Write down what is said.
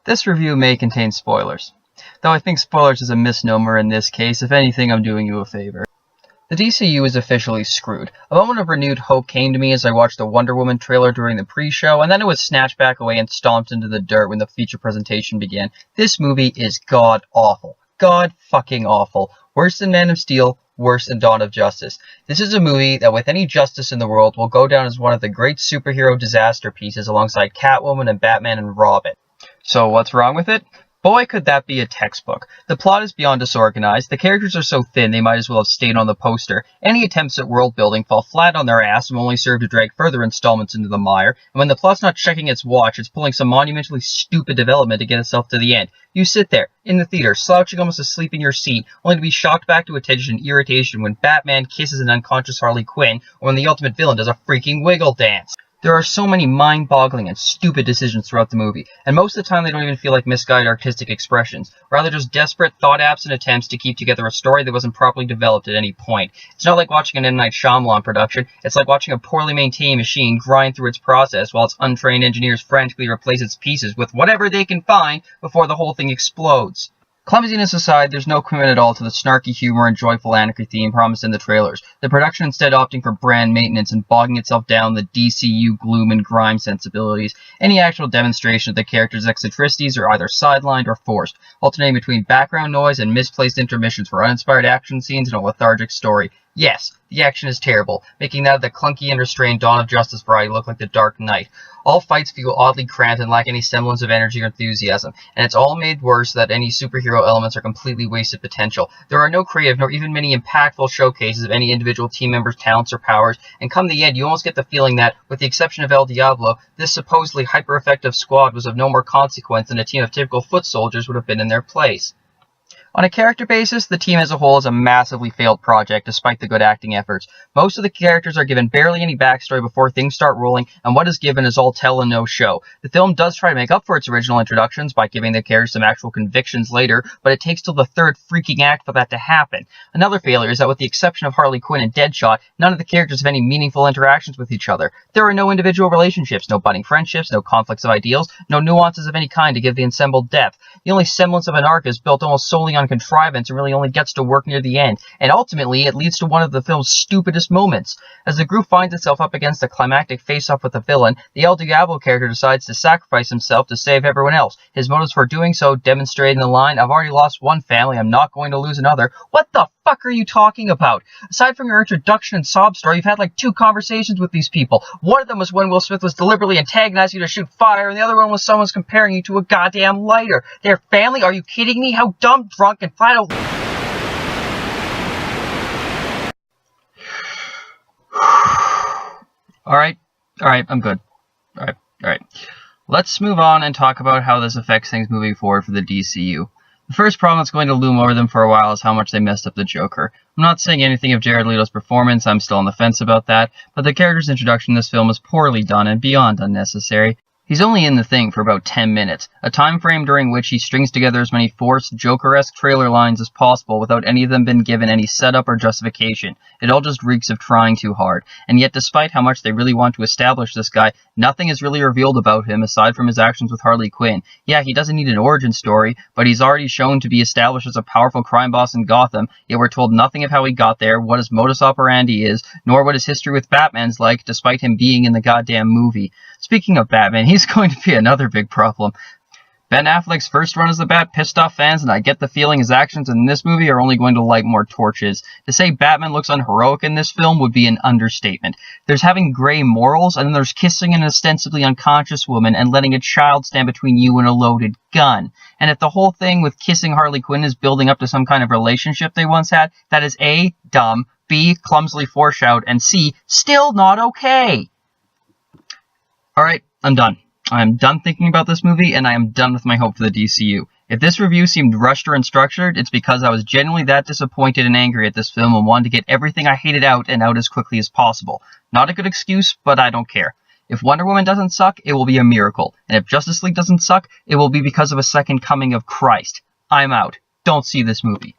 This review may contain spoilers, though I think spoilers is a misnomer in this case. If anything, I'm doing you a favor. The DCU is officially screwed. A moment of renewed hope came to me as I watched the Wonder Woman trailer during the pre-show, and then it was snatched back away and stomped into the dirt when the feature presentation began. This movie is god-awful. God-fucking-awful. Worse than Man of Steel, worse than Dawn of Justice. This is a movie that, with any justice in the world, will go down as one of the great superhero disaster pieces alongside Catwoman and Batman and Robin. So what's wrong with it? Boy, could that be a textbook. The plot is beyond disorganized, the characters are so thin they might as well have stayed on the poster, any attempts at world building fall flat on their ass and will only serve to drag further installments into the mire, and when the plot's not checking its watch, it's pulling some monumentally stupid development to get itself to the end. You sit there, in the theater, slouching almost asleep in your seat, only to be shocked back to attention and irritation when Batman kisses an unconscious Harley Quinn, or when the ultimate villain does a freaking wiggle dance. There are so many mind-boggling and stupid decisions throughout the movie, and most of the time they don't even feel like misguided artistic expressions, rather just desperate, thought-absent attempts to keep together a story that wasn't properly developed at any point. It's not like watching an M. Night Shyamalan production, it's like watching a poorly maintained machine grind through its process while its untrained engineers frantically replace its pieces with whatever they can find before the whole thing explodes. Clumsiness aside, there's no commitment at all to the snarky humor and joyful anarchy theme promised in the trailers, the production instead opting for brand maintenance and bogging itself down the DCU gloom and grime sensibilities. Any actual demonstration of the characters' eccentricities are either sidelined or forced, alternating between background noise and misplaced intermissions for uninspired action scenes and a lethargic story. Yes, the action is terrible, making that of the clunky and restrained Dawn of Justice variety look like the Dark Knight. All fights feel oddly cramped and lack any semblance of energy or enthusiasm, and it's all made worse that any superhero elements are completely wasted potential. There are no creative nor even many impactful showcases of any individual team member's talents or powers, and come the end you almost get the feeling that, with the exception of El Diablo, this supposedly hyper-effective squad was of no more consequence than a team of typical foot soldiers would have been in their place. On a character basis, the team as a whole is a massively failed project despite the good acting efforts. Most of the characters are given barely any backstory before things start rolling, and what is given is all tell and no show. The film does try to make up for its original introductions by giving the characters some actual convictions later, but it takes till the third freaking act for that to happen. Another failure is that with the exception of Harley Quinn and Deadshot, none of the characters have any meaningful interactions with each other. There are no individual relationships, no budding friendships, no conflicts of ideals, no nuances of any kind to give the ensemble depth. The only semblance of an arc is built almost solely on contrivance and really only gets to work near the end, and ultimately it leads to one of the film's stupidest moments. As the group finds itself up against a climactic face-off with the villain, the El Diablo character decides to sacrifice himself to save everyone else. His motives for doing so demonstrated in the line, "I've already lost one family, I'm not going to lose another." What the fuck are you talking about? Aside from your introduction and sob story, you've had like 2 conversations with these people. One of them was when Will Smith was deliberately antagonizing you to shoot fire, and the other one was someone's comparing you to a goddamn lighter. They're family? Are you kidding me? How dumb, drunk, and flat out... Alright, I'm good. Alright. Let's move on and talk about how this affects things moving forward for the DCU. The first problem that's going to loom over them for a while is how much they messed up the Joker. I'm not saying anything of Jared Leto's performance, I'm still on the fence about that, but the character's introduction in this film is poorly done and beyond unnecessary. He's only in the thing for about 10 minutes, a time frame during which he strings together as many forced, Joker-esque trailer lines as possible without any of them being given any setup or justification. It all just reeks of trying too hard. And yet, despite how much they really want to establish this guy, nothing is really revealed about him aside from his actions with Harley Quinn. Yeah, he doesn't need an origin story, but he's already shown to be established as a powerful crime boss in Gotham, yet we're told nothing of how he got there, what his modus operandi is, nor what his history with Batman's like, despite him being in the goddamn movie. Speaking of Batman, he's going to be another big problem. Ben Affleck's first run as the Bat pissed off fans, and I get the feeling his actions in this movie are only going to light more torches. To say Batman looks unheroic in this film would be an understatement. There's having gray morals, and then there's kissing an ostensibly unconscious woman and letting a child stand between you and a loaded gun. And if the whole thing with kissing Harley Quinn is building up to some kind of relationship they once had, that is A, dumb, B, clumsily foreshadowed, and C, still not okay. Alright, I'm done. I'm done thinking about this movie, and I am done with my hope for the DCU. If this review seemed rushed or unstructured, it's because I was genuinely that disappointed and angry at this film and wanted to get everything I hated out and out as quickly as possible. Not a good excuse, but I don't care. If Wonder Woman doesn't suck, it will be a miracle. And if Justice League doesn't suck, it will be because of a second coming of Christ. I'm out. Don't see this movie.